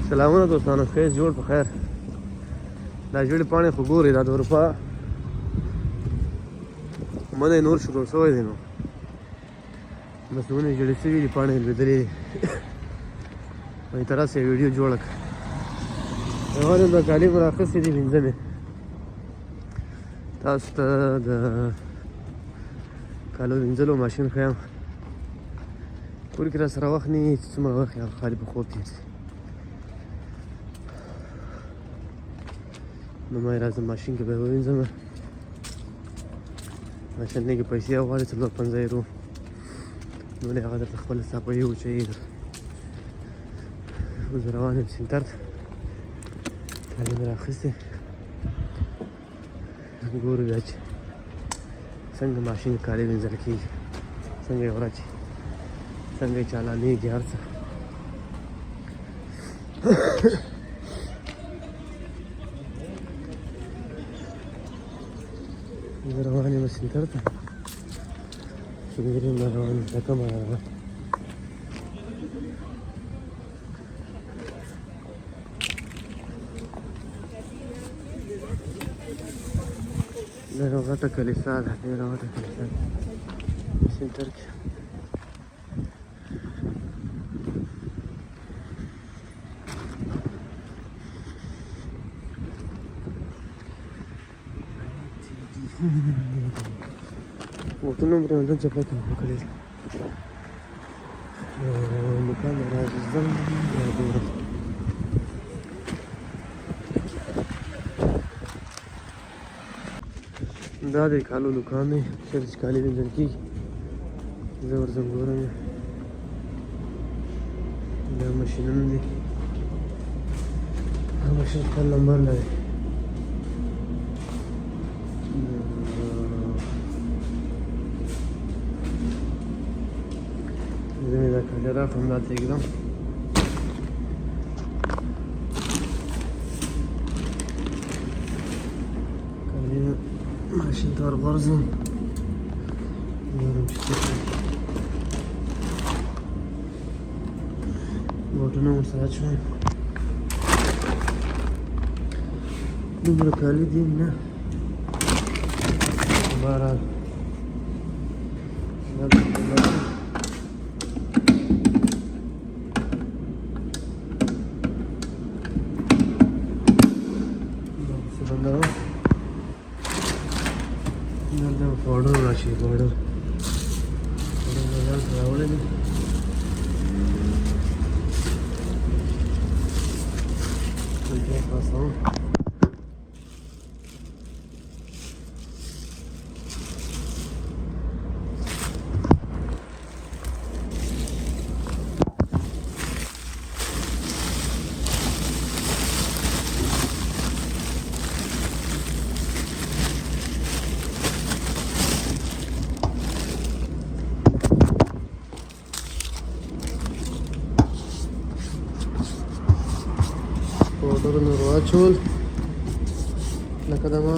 سلامونه دوستانو، ښه جوړ په خیر. دا ژیړې پاڼې خو ګورې دا د اروپا منی نور شروع شوی دی نو بس ونې ژیړې شوي دي، پاڼې لوېدلې دي. وایي ترڅ یې ویډیو جوړه کړه. یوازې د کالي مې رااخیستې دي پنځه مې تاسو ته د کالو وینځلو ماشین ښیم. کور کې را سره وخت نه وي چې څومره وخت یې خالي په خوب تېر شي. نو ما یې راځم ماشین کې به یې ووینځم. ماشین کې پیسې غواړي 450 یورو. نو هغه درته خپله صافه یو چي اوس روان یم سینټر ته. کالي مې رااخیستې، ګورو بیا چې څنګه ماشین کالي وینځل کېږي، څنګه یې وراچي، څنګه یې چالانېږي هر څه. زه روان یم سینټر ته، سپین ږیري هم روان یم، دا کومه راغله. ډېره غټه کلیسا ده، ډېره غټه کلیسا ده سینټر کې. بوټونه مې راوړل چپاته مې وکړې، دوکان ته راځم بیا ګورم. دا د کالو دوکان دی چېرته چې کالي وینځل کېږي. زه ورځم ګورم. دا ماشینونه دي، هر ماشین خپل نمبر لري. زه مې دا کالي راکړم، دلته یې ږدم. کالي ماشین ته ورغورځم، ګورم چې څه کوي. بوټونه ورسره اچوم. دومره کالي دي نه، بهرحال पाउडर राशि पाउडर रावड़े में पाउडरونه واچول لکه دا ما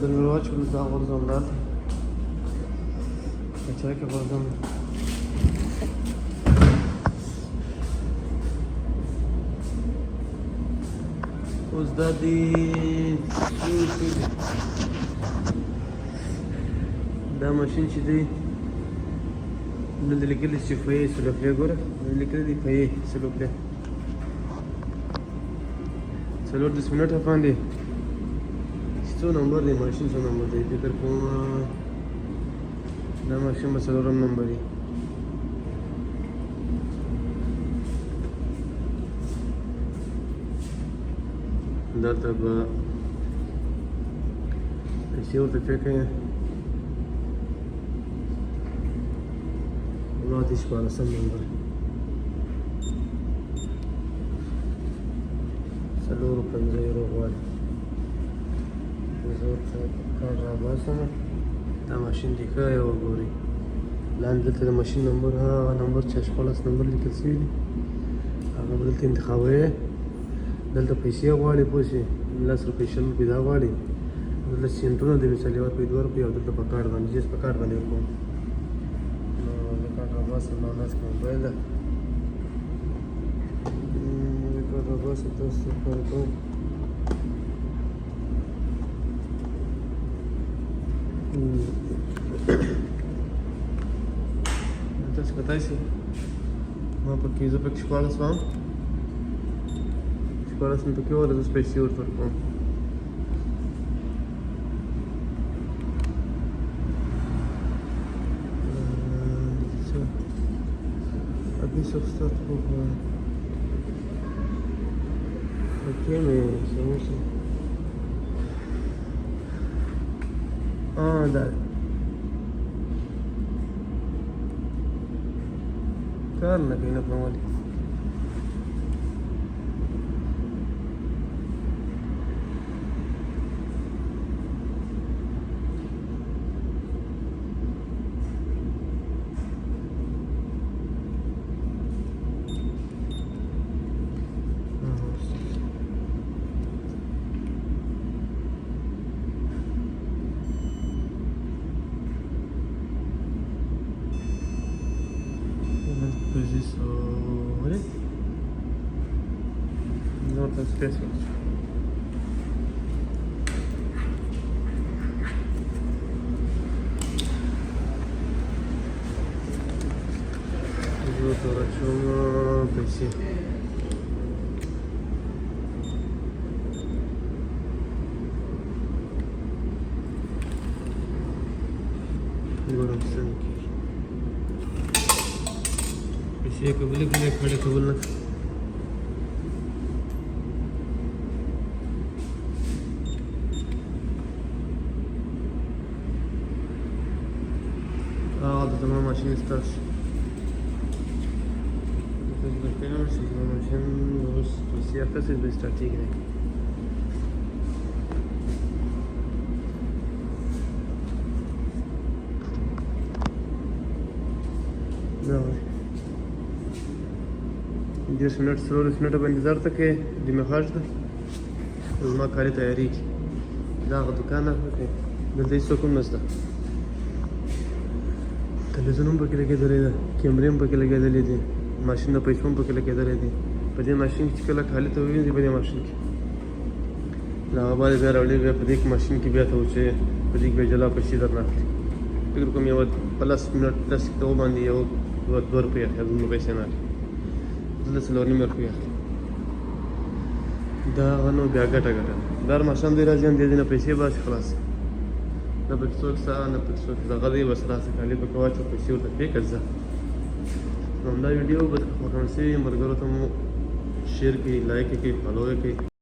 درنه واچول. دا غورځم دلته کچره کې غورځم. اوس دا دی دا ماشین چې دی دلته لیکلي چې فیې سلوپلې، ګوره لیکلي دي فیې سلوپلې 40 منټه باندې. څو نمبر دی ماشین، څو نمبر دی فکر کوم دا ماشین به 4 نمبر دی. دلته به پیسې ورته پې کوې. وړاندې 14 نمبر 450 یورو غواړي. زه ورته کارت راباسم. دا ماشین دی ښه یې وګورئ. لاندې دلته د ماشین نمبر، هغه نمبر چې 14 نمبر لیکل شوي دي هغه به دلته انتخابوئ. دلته پیسې غواړي، پوه شوې، 10 روپۍ 20 روپۍ دا غواړي. دلته سینټونه دي، مثال 1 روپۍ 2 روپۍ، او دلته په کارت باندې جیس په کارت باندې ورکوم. نو زه کارت بس لاس کې موبایل ده دا بس تاسو کار کوم تاسو کتای شئ ما پکې زه پکې شپاړس وم شپاړس مې پکې وله زه پیسې ورته ورکوم Adesso sta troppo perché mi sono messo dai carne che ne abbiamo lì così sole molto spesso facciamo così guarda stanchi ये कबूल के लिए खड़े कबूल ना तो तमाम मशीन स्टार्ट मशीन सियाफत से स्टार्ट ठीक है دېرش منټ څلورلس منټه به انتظار ته کوې جمعه خاش ده زما کاري تیارېږي دا هغه دوکان دی دلته هېڅوک هم نشته تلویزیون هم پکې لګېدلی ده کیمرې هم پکې لګېدلې دي ماشین د پیسو هم پکې لګېدلی دي په دې ماشین کې چې کله خالي ته ووینځي په دې ماشین کې له هغه بعد بیا راوړي بیا په دې ماشین کې بیا ته وچې په دې کې بیا جلا پیسې درنه اخلي فکر کوم یو 10 منټ 10 ته وباندې یو 2 روپۍ اخلي دومره پیسې نه اخلي زه څلور نیمې روپۍ اخلي دا هغه نو بیا ګټه دا هر ماښام دی راځي هم دې نه پیسې باسي خلاص نه پکې څوک سته نه پکې څوک دغه دی بس راسه کالي پکې واچوه پیسې ورته پې کړه ځه نو همدا ویډیو به درته خوښه شوې ملګرو ته مو شیر کړئ لایک یې کړئ فالو یې کړئ